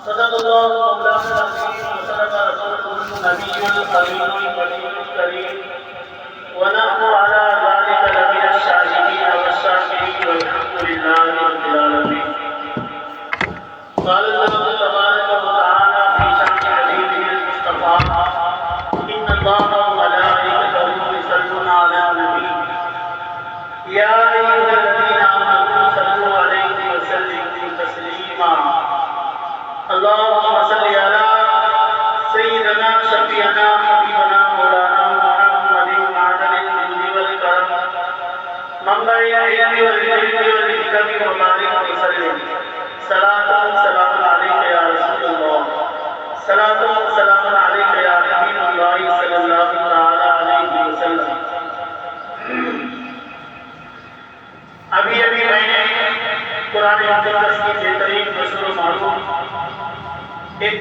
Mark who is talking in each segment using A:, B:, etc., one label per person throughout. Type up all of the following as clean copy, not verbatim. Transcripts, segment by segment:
A: صدق الله مولانا العظيم وصدق رسوله النبي الأمين الكريم ونحن على ذلك لمن الشاهدين والشاكرين والحمد لله رب العالمين. قال الله تبارك وتعالى في شأن حبيبه المصطفى: إن الله وملائكته يصلون على النبي يا أيها الذين آمنوا صلوا عليه وسلموا تسليما. اللهم صل على سيدنا شفيعنا حبيبنا مولانا محمد معدن الجود والكرم منبع العلم والعلم والحكم وبارك وسلم. صلاة وسلام عليك يا رسول الله، صلاة وسلام عليك يا حبيب الله صلی اللہ تعالی علیہ وسلم. ابھی میں نے قرآن مقدس کی بہترین مشہور و معروف ایک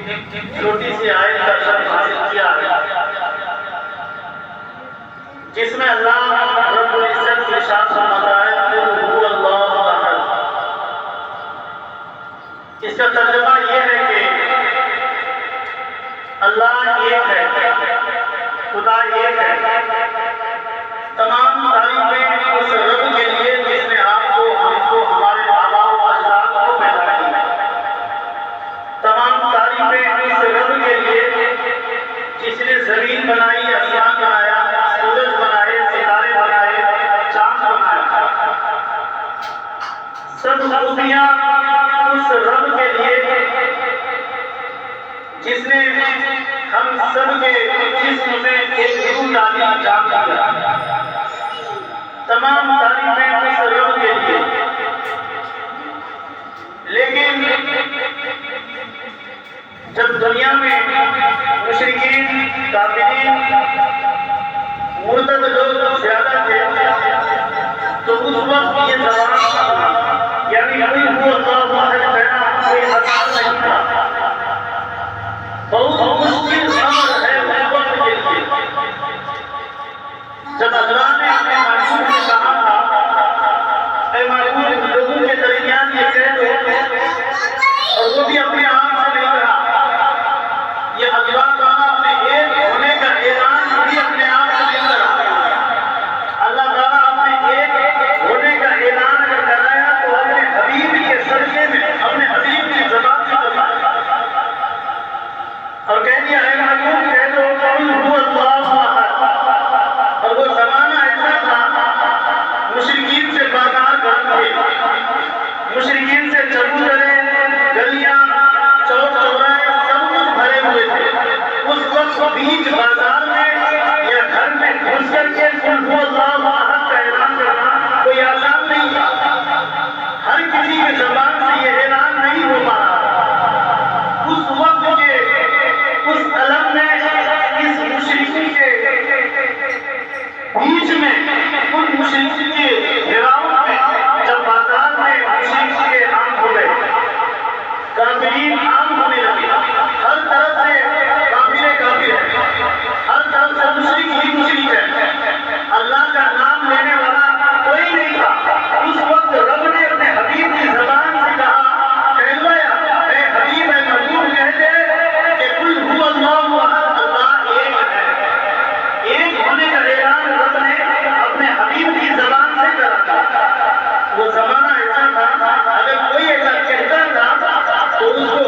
A: چھوٹی سی آیت کا شرح حاصل کیا ہے، جس میں اللہ رب العزت ارشاد فرماتا ہے قل هو اللہ احد. اس کا ترجمہ یہ ہے کہ اللہ ایک ہے، خدا ایک ہے. تمام تعریفیں اس رب کے لیے جس نے آپ کو، ہم کو، ہمارے آباء و اجداد کو پیدا کیا. تمام تعریفیں اس رب کے لیے جس نے زمین بنائی، آسمان بنایا، سورج بنائے، ستارے بنائے، چاند بنایا. سب خوبیاں اس رب کے لیے جس نے ہم سب کے جسم میں ایک روح ڈالی، جان دیا. تمام تعریفیں اس رب کے لیے. لیکن جب دنیا میں مشرکین، کافرین، مرتد لوگ زیادہ تھے تو اس وقت یہ زبان یعنی قل هو اللہ احد کہنا کوئی آسان نہیں تھا. بہت مشکل امر ہے اس وقت کے لیے. جب اللہ نے اپنے محبوب سے کہا تھا اے محبوب لوگوں کے درمیان یہ کہہ دو، اور وہ بھی اپنے آپ سے نہیں کہا، یہ اللہ تعالیٰ اپنے ایک ہونے کا اعلان بھی اپنے آپ سے نہیں کرا. اللہ تعالیٰ اپنے ایک ہونے کا اعلان اگر کرایا تو اپنے حبیب کے صدقے میں اپنے حبیب کی زبان سے کروایا اور کہہ دیا اے محبوب کہہ دو قل هو اللہ احد. اور وہ زمانہ ایسا تھا مشرکین سے بازار بند تھے، مشرکین سے چبوترے، گلیاں، چوک چوراہے سب کچھ بھرے ہوئے تھے. اس وقت بیچ بازار میں یا گھر میں گھس کر کے قل هو اللہ احد کا اعلان کرنا کوئی آسان نہیں تھا. ہر کسی کی زبان سے یہ اعلان نہیں ہو پا رہا. اس وقت کے اس علم میں اس مشرکین کے بیچ میں ان مشرکین کے گراؤنڈ میں جب بازار میں مشرکین عام ہو گئے، کافرین عام ہونے لگے، ہر طرف سے کافر ہیں، ہر طرف سے مشرک ہی مشرک ہے. اللہ کا نام لینے والا کوئی نہیں تھا. اس وقت رب نے اپنے حبیب کی زبان سے کہا کہلوایا اے حبیب اے محبوب کہہ دے کہ قل هو اللہ احد، اللہ ایک ہے. ایک ہونے کا اعلان رب نے اپنے حبیب کی زبان سے کرا تھا. وہ زمانہ ایسا تھا اگر کوئی ایسا کہتا تھا تو اس کو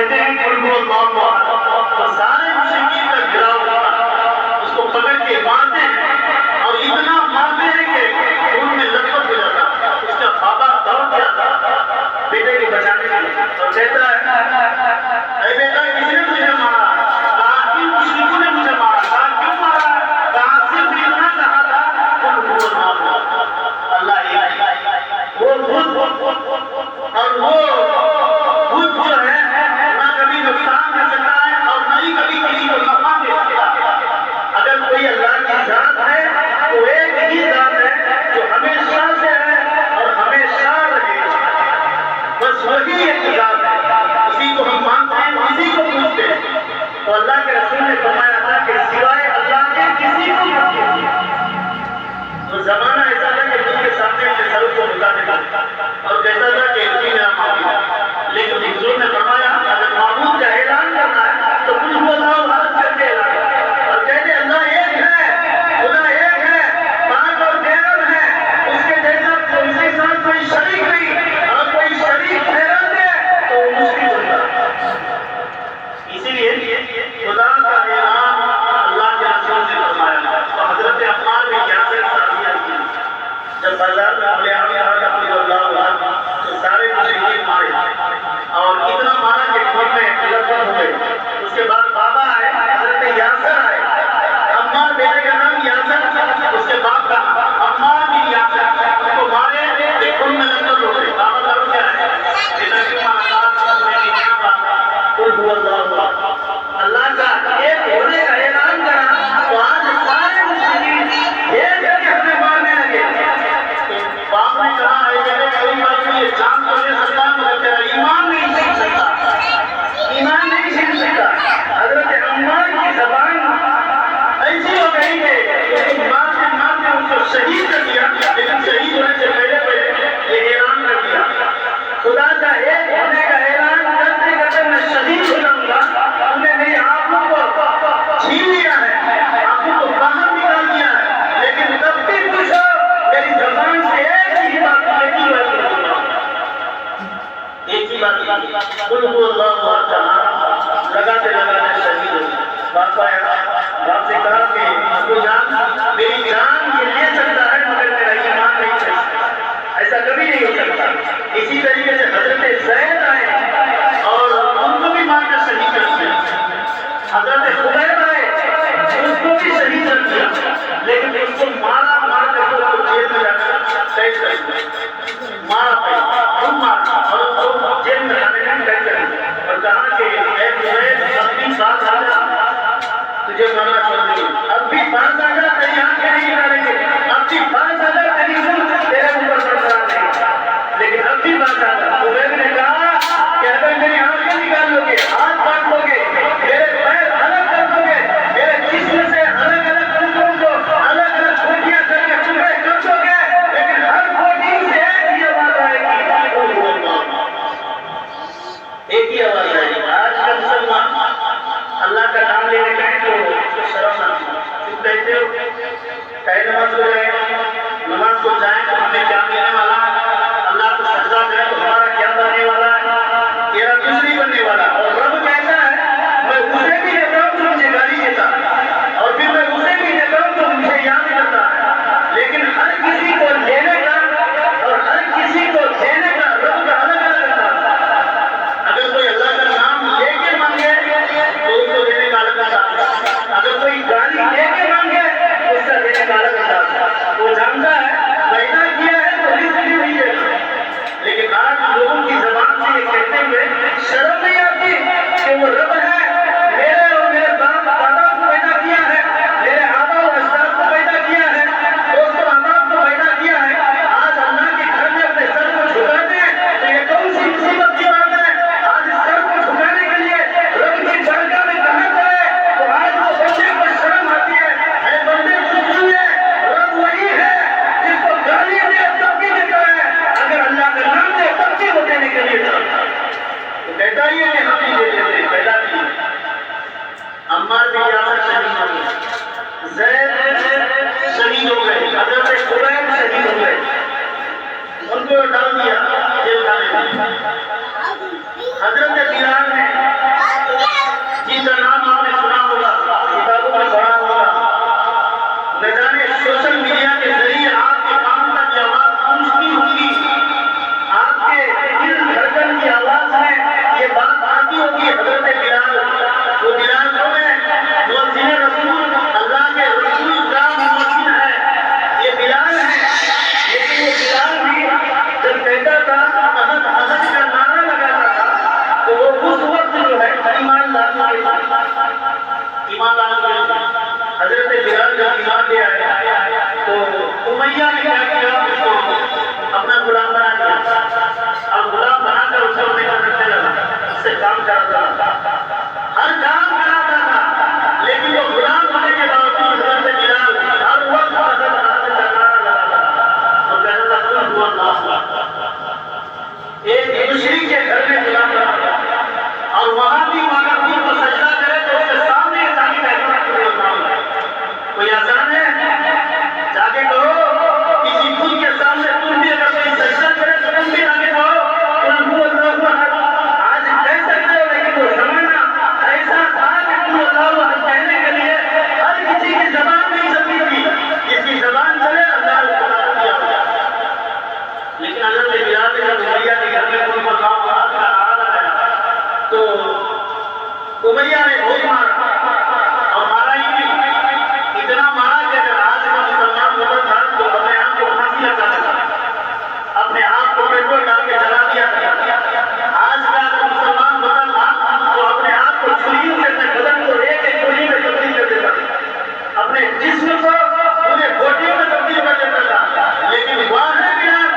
A: کہتے ہیں قل هو اللہ احد، تو سارے مشرکین کا گھراؤ ہوتا، اس کو پکڑ کے مارتے ہیں اور اتنا مارتے ہیں کہ خون میں لطمت ہو جاتا۔ اس کا بابا دوڑ جاتا بیٹے کو بچانے کے لیے اور کہتا ہے اے بیٹا کس نے مجھے مارا؟ کہا ان مشرکوں نے مجھے مارا۔ کہا کیوں مارا؟ کہا صرف اتنا کہا تھا قل هو اللہ احد، اللہ ایک ہے۔ وہ خود اور وہ خود جو ہے نہ کبھی نقصان کر سکتا ہے اور نہ ہی کبھی کسی کو نفع دے سکتا ہے۔ اگر کوئی اللہ کی ذات ہے تو ایک ہی ذات ہے جو ہمیشہ سے ہے اور ہمیشہ رہے گا، بس وہی ایک ذات ہے، اسی کو ہم مانتے ہیں، اسی کو پوچھتے ہیں۔ تو اللہ کے رسول نے فرمایا تھا کہ سوائے اللہ کے کسی کو مت پوچھیے۔ تو زمانہ ایسا تھا کہ دل کے سامنے تصوف کو بتا دیتا اور کہتا تھا کہ یہ میرا معبود ہے، لیکن حضور نے فرمایا اگر معبود کا اعلان کرنا ہے تو قل هو اللہ احد کر کے اعلان کرنا اور کہتے اللہ ایک ہے، خدا ایک ہے، پاک اور غیب ہے، اس کے جیسا اس کے ساتھ کوئی شریک نہیں، اور کوئی شریک ٹھہرا دے تو وہ مشکل ہوتا ہے۔ اسی لیے خدا کا اعلان اللہ کے رسول نے فرمایا۔ تو حضرت عمار بن یاسر صحابی کی جب بازار میں اپنے آپ کہا کہ اللہ احد تو سارے مشرکین مارے اور اتنا مارا کہ خون میں لطمت ہو گئی۔ اس کے بعد بابا آئے، حضرت یاسر آئے، عمار بیٹے کا نام یاسر، اس کے باپ کا عمار بن یاسر، اس کو مارے کہ خون میں لطمت ہو گئی۔ بابا کا کیا ہے بیٹا کیوں مارا؟ قل هو اللہ احد، اللہ کا ایک ہونے کا اعلان کرا تو آج سارے مشرکین ایک کر کے ہمیں مارنے لگے۔ باپ نے کہا اے میرے کوئی بات نہیں، یہ جان تو دے سکتا مگر تیرا ایمان نہیں سیکھ سکتا، ایمان نہیں سیکھ سکتا۔ حضرت عمار کی زبان ایسی ہو گئی کہ مارتے مارتے ان کو شہید کر دیا، لیکن شہید ہونے سے پہلے پہلے یہ اعلان کر دیا خدا کا ایک ہونے کا اعلان کرتے کرتے میں شہید ہو جاؤں گا۔ تم نے میری آنکھوں کو چھین لیا ہے، آنکھوں کو باہر نکال دیا ہے، لیکن تب بھی پوچھو میری زبان سے ایک ہی بات ایک ہی بات قل هو اللہ احد کہا، لگاتے لگاتے شہید ہو گئے۔ باپ آیا، باپ سے کہا کہ ابو جان میری جان یہ لے سکتا ہے مگر میرا ایمان نہیں لے سکتا، ایسا کبھی نہیں ہو سکتا۔ اسی طریقے سے حضرت زید آئے اور ان کو بھی مار کر شہید کر دیا۔ حضرت خبیب آئے، ان کو بھی شہید کر دیا، لیکن اس کو مارا مار کر اس کو جیل میں جا کر قید کر دیا، مارا پڑا خود مارا اور اس کو جیل میں جانے کا قید کر دیا اور کہا کہ اے خبیب اب بھی بات آ جا، تجھے مرنا چھوڑ دیں، اب بھی بات آ جا، تیری آنکھیں نہیں نکالیں ایمان لانا ضروری ہے۔ حضرت بلال جب ایمان لے آئے تو امیہ نے کیا کیا، اس کو اپنا غلام بنا دیا اور غلام بنا کر اسے کرنے لگا، اس سے کام کراتا تھا، ہر کام کراتا تھا، لیکن وہ غلام ہونے کے باوجود حضرت بلال ہر وقت حضرت جکارا لگاتا تھا اور کہتا تھا قل هو اللہ احد۔ ایک مشرک کے گھر میں غلام بنا تھا اور وہاں بھی اگر کوئی کو سجدہ کرے تو اس کے سامنے جا کے کوئی آسان ہے، جا کے کہو کسی خود کے سامنے تم بھی اگر کوئی سجدہ کرے تو تم بھی آگے کہو قل هو اللہ احد۔ آج کہہ سکتے ہو لیکن وہ زمانہ ایسا تھا کہ قل اللہ احد کہنے کے لیے ہر کسی کی زبان نہیں چلتی تھی، جس کی زبان چلے اللہ کو بتا دیا۔ لیکن حضرت بلال نے جب امیہ کے گھر میں قل هو اللہ احد کا نعرہ لگایا تو امیہ نے بہت مارا اور مارا ہی نہیں، اتنا مارا کہ اگر آج کا مسلمان ہوتا تھا تو اپنے آپ کو پھانسی لگا تھا، اپنے آپ کو پیٹرول ڈال کے جلا دیا تھا۔ آج کا اگر مسلمان ہوتا تھا تو اپنے آپ کو چھریوں سے اپنے بدن کو ایک ایک گولی میں تبدیل کر دیتا تھا، اپنے جسم کو پورے گوٹیوں میں تبدیل کر دیتا تھا۔ لیکن واہ بلال،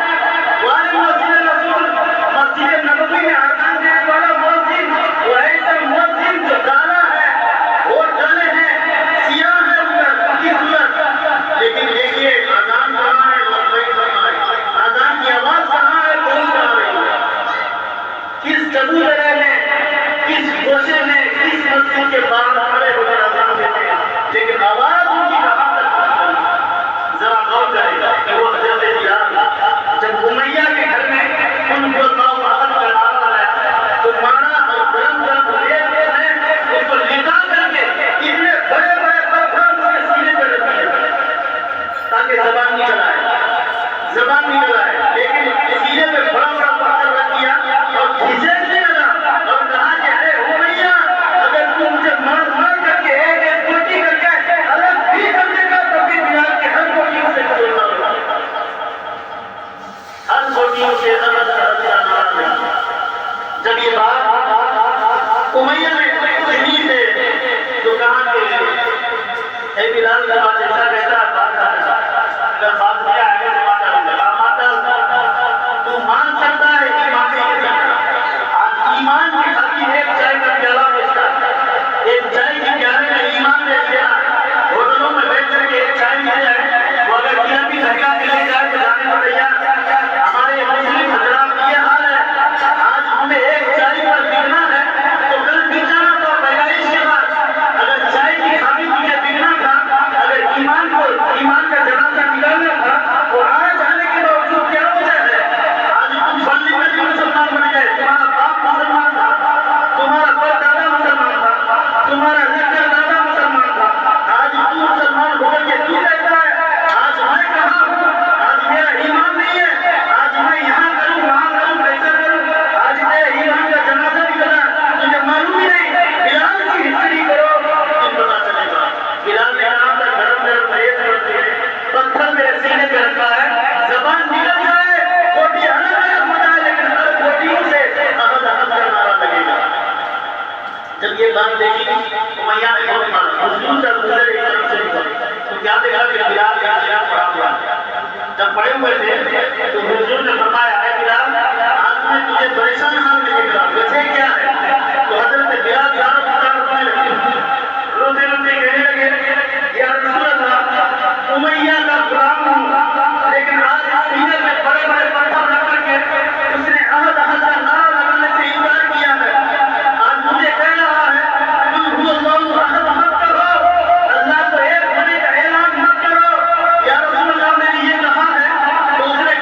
A: واہ مسجد رسول، مسجد نبوی میں اذان دینے والا مؤذن، وہ ایسا مؤذن جو کالا ہے، وہ کالے ہیں، سیاہ ہے اندر کی صورت، لیکن دیکھیے اذان کہاں ہے، لبیک کہاں ہے، اذان کی آواز کہاں ہے، کون کہاں ہے، کس چبوترے میں، کس گوشے میں، کس مسجد کے باہر کھڑے ہو کر اذان دیتے ہیں، لیکن آواز ان کی کہاں تک پہنچتی۔ ذرا غور کریں کہ وہ حضرت بلال جب امیہ کے گھر میں قل هو اللہ احد کا نعرہ لگایا تو مارا اور گرم گرم ریت نے اس کو لٹا کر کے اتنے بڑے بڑے پتھر اس کے سینے پر رکھ دیے تاکہ زبان نہیں چلائے، زبان نہیں چلائے، لیکن سینے پہ بڑا بڑا پتھر رکھ دیا اور گھسیٹنے لگا اور کہا کہ اے امیہ اگر تم مجھے مار مار کر کے ایک ایک گوٹی کر کے الگ بھی کر دے گا تو بھی بلال کے ہر گوٹیوں سے چھوڑنا ہوگا، ہر گوٹیوں سے الگ الگ نعرہ لگا۔ جب یہ بات امیہ نے سنی تھے تو کہا کہ اے بلال کا بات ایسا کہتا اگر بات کیا ہے تو مان سکتا ہے ایمان نہیں سکتا۔ آج ایمان کی خاطر ایک چائے کا پیالہ بیچتا ہے، ایک چائے کی پیالے میں ایمان بیچ دیا، ہوٹلوں میں بیٹھ کر کے ایک چائے مل جائے وہ اگر کیا بھی دھکا ملے جائے تو جانے کو تیار۔ ہمارے مسلم حضرات کی یہ حال ہے، آج ہمیں ایک چائے پر بکنا ہے تو کل بک جانا تو پیدائش کے بعد، اگر چائے کی خاطر تجھے بکنا تھا، اگر ایمان کا جنازہ نکالنا تھا تو آج آنے کے باوجود کیا وجہ ہے؟ آج تم بننے میں بھی مسلمان بن گئے، تمہارا باپ مسلمان تھا، تمہارا پردادا مسلمان تھا، تمہارا نچر دادا مسلمان تھا، آج تم مسلمان ہو کر کے تو کہتا ہے آج میں کہاں ہوں، آج میرا ایمان نہیں ہے، آج میں یہاں کروں وہاں کروں کیسا کروں، آج میرے ایمان کا جنازہ نکلا تجھے معلوم ہی نہیں۔ بلال کی ہسٹری کرو تم پتا چلے گا۔ بلال نے کہا تھا گرم گرم ریت پڑتی ہے، پتھر میرے سینے پہ رکھا ہے، زبان نکل جائے گوٹی الگ الگ ہو جائے لیکن ہر گوٹیوں سے احد احد کا نعرہ لگے گا۔ جب یہ بات دیکھی امیہ نے بہت مارا، حضور کا گزر ایک طرف سے ہوا تو کیا دیکھا کہ بلال کا چہرہ پڑا ہوا ہے۔ جب پڑے ہوئے تھے تو حضور نے فرمایا اے بلال آج میں تجھے پریشان حال میں دیکھ رہا، وجہ کیا ہے؟ تو حضرت بلال رونے لگے، روتے روتے کہنے لگے یا رسول اللہ امیہ کا غلام ہوں لیکن آج اس سینے میں بڑے بڑے پتھر رکھ کر کے اس نے احد احد کا نعرہ لگانے سے انکار کیا ہے، آج مجھے کہہ رہا ہے قل هو اللہ احد مت کرو، اللہ کو ایک ہونے کا اعلان مت کرو، یا رسول اللہ میں نے یہ کہا ہے تو اس نے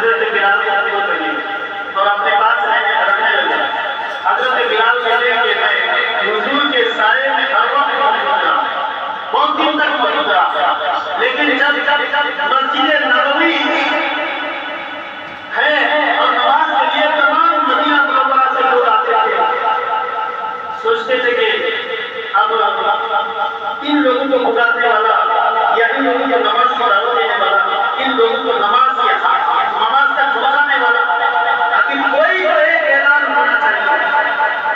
A: حضرت بلال کو کہیے اور اپنے پاس رکھنے لگے. حضرت بلال کہتے ہیں کہ میں حضور کے سائے میں ہر وقت موجود رہا, بہت دن تک موجود رہا, لیکن جب مسجد نبوی ہے اور نماز کے لیے تمام مدینہ منورہ سے لوگ آتے تھے, سوچتے تھے کہ اب ان لوگوں کو پکارنے والا یا ان لوگوں کو نماز کی دعوت دینے والا, ان لوگوں کو نماز تک پہنچانے والا, لیکن کوئی تو ایک اعلان ہونا چاہیے.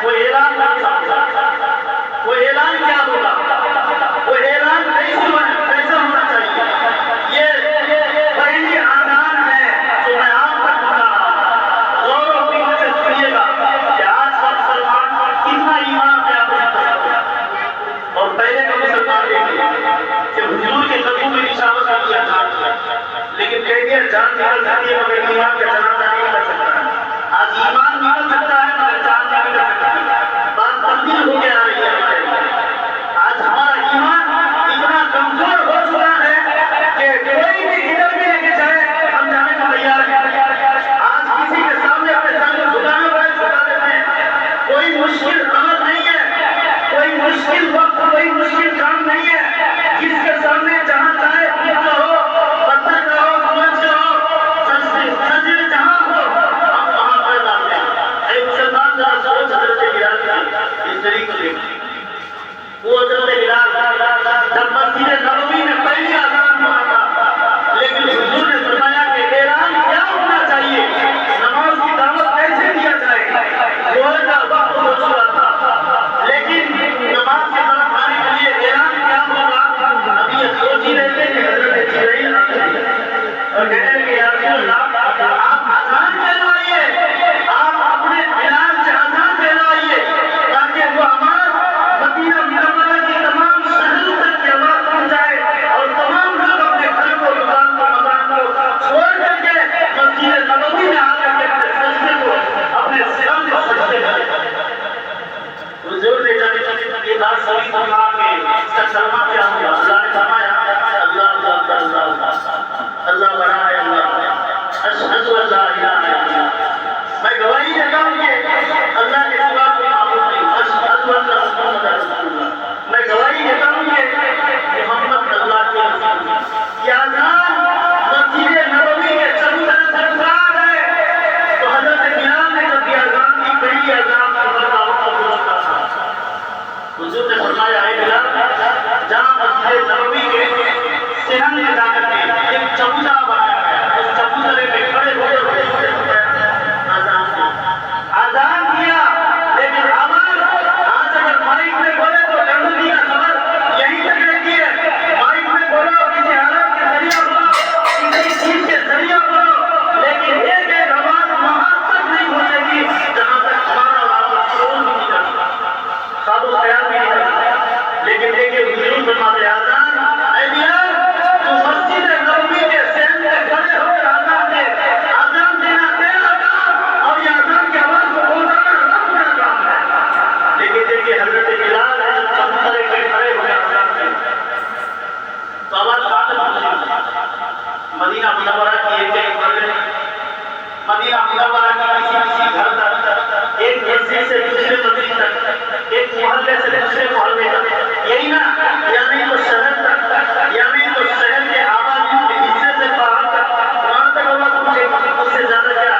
A: وہ اعلان وہ اعلان کیا ہوگا, وہ اعلان کیسا ہونا چاہیے. یہ پہلی آزان ہے جو میں آپ تک بتا رہا ہوں. غور و فکر سے سنیے گا کہ آج کا مسلمان کتنا ایمان پہ آپ اور پہلے کا مسلمان کہ حضور کے قدموں میں نشاور کر دیا جان, لیکن کہہ دیا جان نکل سکتی ہے مگر ایمان کا جنازہ نہیں کر سکتا. آج ایمان نکل سکتا ہے مگر جان نہیں کر سکتا. بات تبدیل ہو کے آ رہی ہے. آج ہمارا ایمان اتنا کمزور ہو چکا ہے کہ کوئی بھی ادھر بھی لے کے جائے ہم جانے کو تیار ہیں. آج کسی کے سامنے اپنے سر کو جھکانا پڑے جھکا دیتے ہیں. کوئی مشکل عمل نہیں ہے, کوئی مشکل وقت, کوئی مشکل کام نہیں ہے. جس کے سامنے جہاں چاہے خود کا ہو, پتھر کا ہو, سورج کا ہو, سجدے جہاں ہو, ہم وہاں پر ڈالتے ہیں. ایک مسلمان ذرا سوچ حضرت بلال کی اس طریقے کو دیکھیں. وہ حضرت بلال جب مسجد نبوی میں پہلی آزان ہوا تھا, لیکن حضور نے فرمایا کہ اعلان کیا ہونا چاہیے, نماز کی دعوت کیسے دیا جائے. ظہر کا وقت ہو چکا تھا, لیکن نماز کی طرف آنے کے لیے اعلان کیا ہوگا. ابھی یہ سوچ ہی رہے تھے کہ حضرت جبرائیل آتے ہیں اور کہتے ہیں کہ یا رسول اللہ آپ آزان کہلوائیے, آپ اپنے بلال سے آزان کہلوائیے تاکہ وہ ہمارا مدینہ منورہ کی تمام شہروں تک کی آواز پہنچ جائے اور تمام لوگ اپنے گھر کو, دکان کو, مکان کو چھوڑ کر کے مسجد نبوی میں آ کر کے اپنے سجدے کو اپنے سر میں سجدے کریں. حضور نے جب یہ بات سمجھ فرما کے اس کا کلمہ کیا ہوا, اللہ نے فرمایا اللہ بڑا ہے, اللہ اشہد ان لا الہ الا اللہ, میں گواہی دیتا ہوں کہ اللہ کے سوا کوئی معبود نہیں, اشہد ان محمد رسول اللہ, میں گواہی دیتا ہوں کہ محمد اللہ کے رسول ہیں. یہ اذان مسجد نبوی کے چبوترے سے پکار ہے. تو حضرت بلال نے جب یہ اذان کی, پہلی اذان صبح کا وقت گزرتا تھا, حضور نے فرمایا اے بلال جہاں مسجد نبوی کے صحن میں جا کر کے ایک چبوترا بنایا گیا, اس چبوترے میں کھڑے ہوئے آزان کیا. لیکن آواز آج اگر مائک میں بولے تو گندگی کا خبر یہیں تک رہتی ہے. مائک میں بولو, کسی حالت کے ذریعہ بولو, کسی چیز کے ذریعہ بولو, لیکن ایک ایک آواز وہاں تک نہیں پہنچے گی جہاں تک ہمارا آواز سوچ بھی نہیں کرتا, خواب و خیال بھی نہیں کرتا. لیکن دیکھیے حضور فرماتے آزان, اے بلال تو مسجد نبوی کے صحن میں کھڑے ہو کر آزان دے. آزان دینا تیرا کام اور یہ آزان کی آواز کو پہنچانا رب کا کام ہے. لیکن دیکھیے حضرت بلال چبوترے پہ کھڑے ہوئے آزان دے تو آواز کہاں پہنچی. مدینہ منورہ کی ایک ایک محلے, مدینہ منورہ کی کسی گھر تک, ایک مسجد سے دوسرے مسجد تک, ایک محلے سے دوسرے محلے تک, یہی نا, یعنی تو شہر تک, یعنی تو شہر کے آبادی کے حصے سے باہر تک, وہاں تک آواز پہنچے گی, اس سے زیادہ کیا.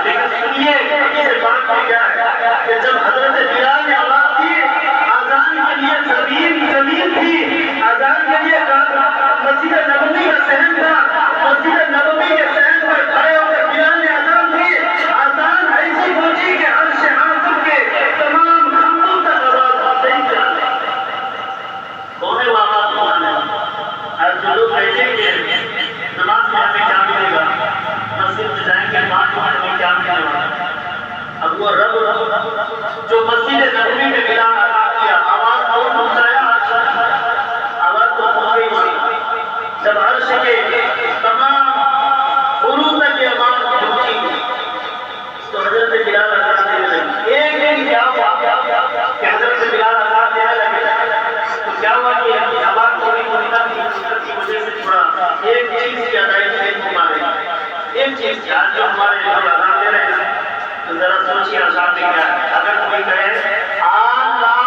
A: لیکن سنیے اس سے بات میں کیا ہے کہ جب حضرت بلال نے آواز دی, آزان کے لیے زمین تھی, آزان کے لیے مسجد نبوی کا صحن تھا, مسجد نبوی کے صحن پر کھڑے ہو کر بلال نے آزان دی. آزان ایسی پہنچی کہ عرش اعظم کے تمام خمبوں تک آواز نہیں جاتی. کون ہے وہ آواز بلانے والا؟ آج جو لوگ کہتے ہیں کہ نماز میں ہمیں کیا ملے گا, مسجد میں جائیں گے 5 منٹ میں کیا ملے گا. اب وہ رب جو مسجد نبوی میں بلال ادا کیا, آواز اور پہنچایا, آواز تو پہنچ گئی. جب عرش کے تمام حروف تک یہ آواز پہنچی تو حضرت بلال اذان دینے لگے. ایک دن کیا ہوا کہ حضرت بلال اذان دینے لگے تو کیا ہوا کہ آواز تھوڑی کی وجہ سے تھوڑا ایک چیز کی ادائیگی نہیں ہو پا رہی, ایک چیز کیا جو ہمارے لوگ اذان دے رہے ہیں تو ذرا سوچیے اذان میں کیا ہے. اگر کوئی کہے اللہ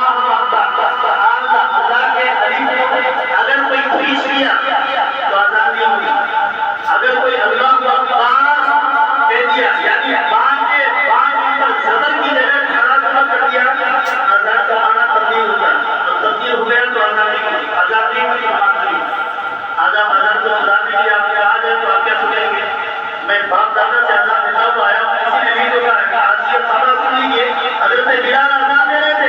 A: کے الف اگر کوئی پولیس کیا تو اذان نہیں ہوگی. اگر کوئی اللہ اکبر کہہ دیا یعنی بان پر زبر کی جگہ کھڑا کر دیا اذان کا معنی تبدیل ہوتا ہے. اور تبدیل ہو گیا تو اذان نہیں ہوگی. اذان نہیں ہوگی آدم اذان کو خدا نے کیا آپ کہا جائے تو آپ کیا سنیں گے. میں باپ دادا سے اذان دیتا ہوں آیا ہوں کسی نے نہیں کہا کہ حاضر صاحبہ سن لیجیے حضرت بلال اذان دے رہے تھے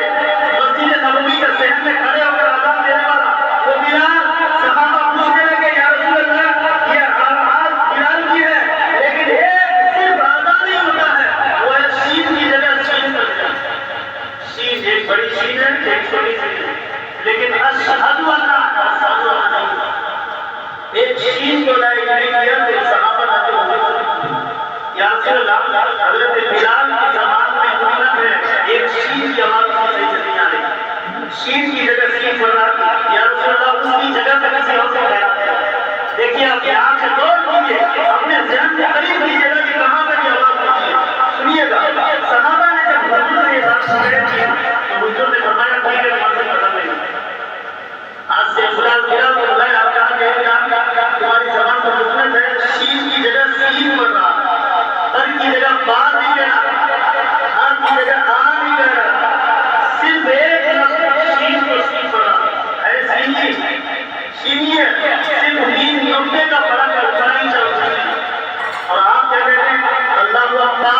A: مسجد نبوی کے صحن میں کھڑے ہو کر اذان دینے والا وہ بلال صحابہ پوچھنے لگے یا رسول اللہ یہ آواز بلال کی ہے لیکن ایک صرف اذان نہیں ہوتا ہے وہ ہے شین کی جگہ شین کر دیا. شین ایک بڑی شین ہے ایک چھوٹی شین ہے لیکن اشہد ان ایک شین کو لائے گئے کیا تو صحابہ ناتے ہوئے یا رسول اللہ حضرت بلال کی زمان میں قلت ہے ایک شین کی آواز صحیح سے نہیں آ رہی. شین کی جگہ شین پڑھ رہا یا رسول اللہ اس کی جگہ پہ کسی اور سے کہا. دیکھیے آپ یہاں سے دور کیجیے اپنے ذہن کے قریب کی جگہ کی کہاں پر یہ آواز پہنچی سنیے گا. صحابہ نے جب حضور سے یہ بات سمجھ کی تو حضور نے فرمایا ٹھیک ہے وہاں سے ختم نہیں. آج سے فلان بلال کو بلایا آپ کہا کہ تمہاری زبان پر حکمت ہے شین کی جگہ سین پڑھ رہا ہر کی جگہ بار نہیں کہنا ہر کی جگہ آ نہیں کہنا صرف ایک لفظ شین کو سین پڑھ رہا ہے. سینی سینی ہے صرف تین نقطے کا فرق ہے اتنا ہی چل سکتے اور آپ کہہ رہے ہیں اللہ اکبر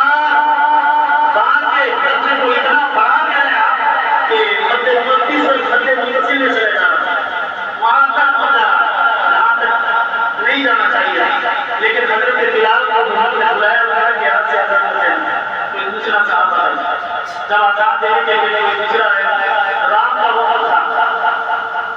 A: بار کے بچے کو اتنا بڑا کرے آپ کہ مدد مدد سے مدد مدد میں چلے جا وہاں تک پہنچا وہاں تک نہیں جانا چاہیے. لیکن حضرت بلال کو حضور نے بلایا ہوا کہ آپ سے اذان کرتے ہیں کوئی دوسرا صاحب آیا جب اذان دینے کے لیے کوئی دوسرا ہے رات کا وقت تھا.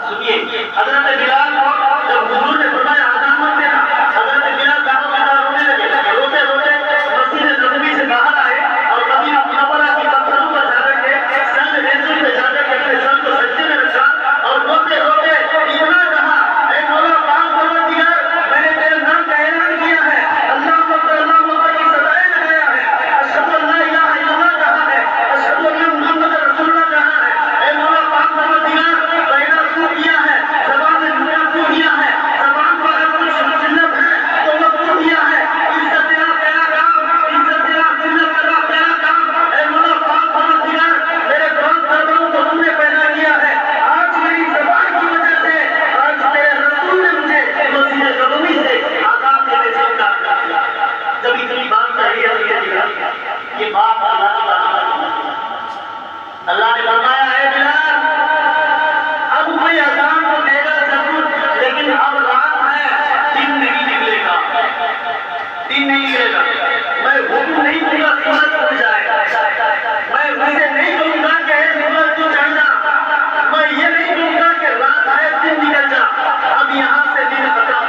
A: سنیے حضرت بلال کو جب حضور نے فرمایا اذان مت دینا حضرت بلال داروں کے دار رونے لگے. روتے روتے مسجد نبوی سے باہر آئے اور مدینہ منورہ کی پتھروں پر جا کر کے سنگ ریزوں پہ جا کر کے اپنے سر کو سجدے میں رکھا اور روتے روتے اتنا کہا اے مولا پاک پروردگار میں نے تیرے نام کا اعلان کیا ہے اللہ اکبر کی صدائیں لگایا ہے اشہد ان لا الہ الا اللہ کہا ہے اشہد ان محمد رسول اللہ کہا ہے. اے مولا پاک پروردگار پہلا تو کیا ہے زبان سے دنیا تو کیا ہے زبان پر اگر کوئی سنت ہے تو وہ تو کیا ہے عزت تیرا پیارا کام عزت تیرا سنت تیرا پیارا کام. اے مولا پاک پروردگار میرے بہت درباروں کو تم نے پیدا کیا ہے آج میری زبان کی وجہ سے آج تیرے رسول نے مجھے مسجد نبوی سے آزاد دینے سے انکار کر دیا. جب اتنی بات کہی یہ بات اللہ کی بات اللہ نے فرمایا ہے بلال اب کوئی اذان کو دے گا ضرور لیکن اب رات ہے دن نہیں نکلے گا دن نہیں نکلے گا. میں حکم نہیں دوں گا سورج اٹھ جائے میں ویسے نہیں کہوں گا کہ سورج تو چڑھ جا میں یہ نہیں کہوں گا کہ رات ہے دن نکل جا اب یہاں سے دن ختم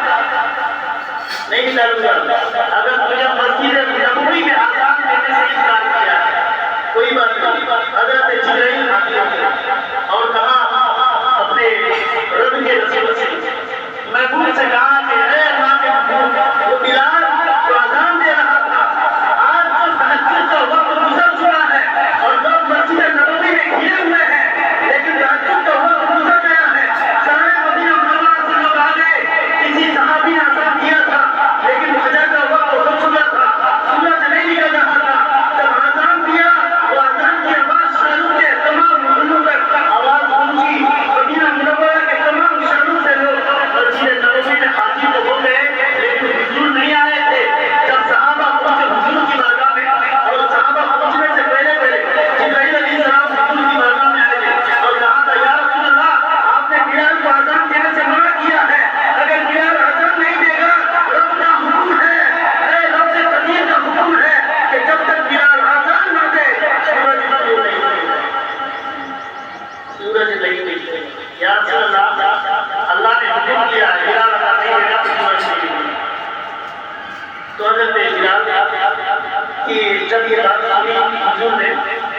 A: نہیں نکلوں گا. اگر تجھے مسجد نبوی میں اذان دینے سے انکار کیا کوئی بات نہیں. حضرت جبرائیل حاضر ہوئے اور کہا اپنے رب کے رسول سے محبوب سے کہا کہ اے اللہ کے محبوب وہ بلال جو اذان دے رہا تھا آج جو تہجد کا وقت گزر چکا ہے اور لوگ مسجد نبوی میں گھرے ہوئے ہیں لیکن تہجد کا وقت گزر گیا ہے سارے مدینہ منورہ سے لوگ آ گئے کسی صحابی نے اذان دیا تھا لیکن فجر کا وقت ہو چکا تھا سورج نہیں نکل رہا تھا. جب اذان دیا وہ اذان کی آواز شہروں کے تمام محلوں پر آواز پہنچی مدینہ منورہ کے تمام شہروں سے لوگ مسجد نبوی میں حاضر تو ہو گئے لیکن حضور نہیں آئے تھے. جب صحابہ پہنچے حضور کی بارگاہ میں اور صحابہ پہنچنے سے پہلے جبرائیل علیہ السلام حضور کی بارگاہ میں آئے تھے اور کہا تھا یا رسول اللہ آپ نے بلال کو اذان دینے سے منع کیا ہے اگر بلال اذان نہیں دے گا رب کا حکم ہے اے رب قدیر کا حکم ہے کہ جب تک بلال اذان نہ دے سورج نہیں نکلے. یا رسول اللہ اللہ نے حکم دیا ہے بلال اذان نہیں دے گا تو سورج نہیں نکلے. تو حضرت بلال کی جب یہ بات سنی حضور نے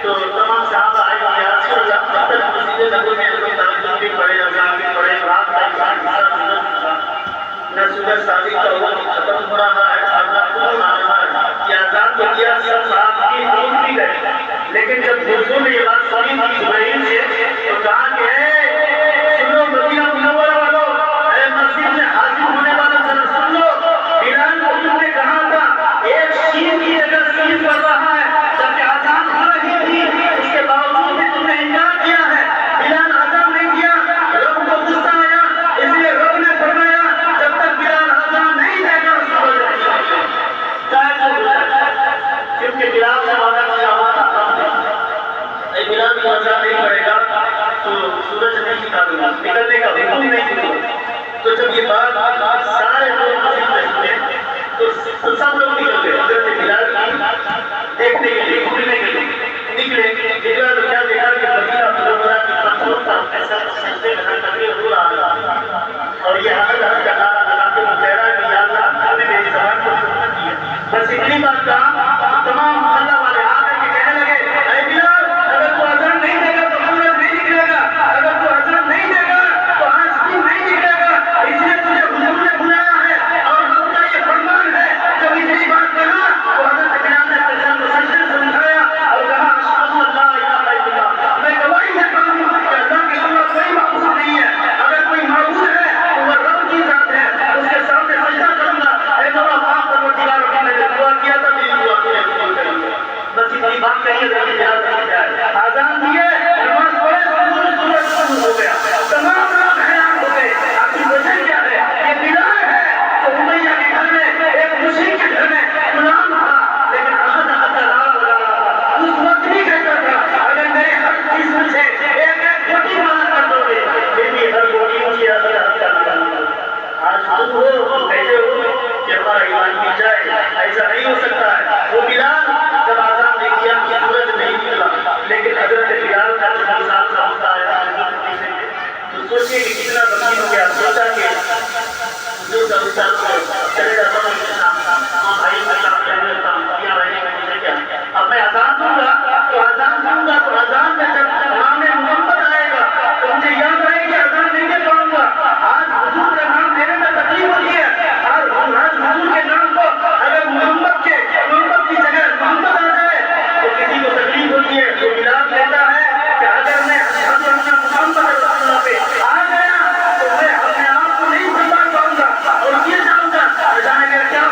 A: تو تمام صحابہ آئے کہ یا رسول اللہ جب تک مسجد نبوی میں ہم تہجد بھی پڑھے اذان بھی پڑھے رات کا انسان نہ سورج صادق کا وقت ختم ہو رہا ہے اللہ کو تو جب یہ بات سارے لوگ تو سب لوگ نکل گئے حضرت بلال دیکھنے کے لیے گھومنے کے لیے نکلے نکلا تو کیا دیکھا کہ مدینہ منورہ کی پتھروں پر ایسا سجدے میں تقریر ہو رہا تھا اور یہ ہر ہر کا نعرہ لگاتے ہوئے کہہ رہا ہے کہ یا اللہ آپ نے میری زبان کو سنت دی ہے. بس اتنی بات کہا تمام محلہ والے آ کر کے کہنے لگے اے بلال اگر تو اذان نہیں دے گا تو سورج نہیں نکلے گا, اگر تو اذان نہیں دے گا تو آج دن نہیں نکلے گا, اس لیے تجھے حضور نے بلایا ہے اور ہم کا یہ فرمان ہے. جب اتنی بات کہا تو حضرت بلال نے پیشان کو سجدے سے اٹھایا اور کہا اشہد ان لا الہ الا اللہ, میں گواہی دیتا ہوں کہ اللہ کے سوا کوئی معبود نہیں ہے, اگر کوئی معبود ہے تو وہ رب کی ذات ہے, اس کے سامنے سجدہ کروں گا. اے مولا پاک پروردگار رب نے دعا کیا تھا میری دعا کو قبول کریے. بس اتنی بات کہی ہے آزان دیے نماز پڑھے سورج شروع ہو گیا. تمام لوگ حیران ہو گئے آخر وجہ کیا ہے. یہ بلال ہے جو امیہ کے گھر میں ایک مشرک کے گھر میں غلام تھا لیکن احد احد کا نعرہ لگا رہا تھا. اس وقت بھی کہتا تھا اگر میرے ہر چیز میں سے ایک ایک کوٹی مالا کر دو گے پھر بھی ہر کوٹی مجھے احد احد کا نعرہ لگا. آج تم ہو کہتے ہو کہ ہمارا ایمان مل جائے, ایسا نہیں ہو سکتا ہے. وہ بلال جب آزان نہیں کیا سورج نہیں نکلا لیکن حضرت بلال کا جو انسان کا ہوتا ہے تو سوچیے کہ کتنا غمگین ہو گیا. سوچا کہ حضور کا رسال چلے جاتا ہوں بھائی میں کام کرنے لگتا ہوں کیا رہے گا مجھے کیا. اب میں اذان دوں گا تو اذان میں جب نام محمد آئے گا تو مجھے یاد رہے کہ اذان نہیں دے پاؤں گا. آج حضور کا نام لینے میں تکلیف ہوتی ہے. آج حضور کے نام کو اگر محمد کی جگہ محمد آ جائے تو کسی کو تکلیف ہوتی ہے. تو بلال کہتا ہے کہ اگر میں اشہد ان محمد رسول اللہ پہ آ گیا تو میں اپنے آپ کو نہیں سنبھال پاؤں گا اور یہ جاؤں گا. کیا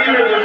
A: شادی میں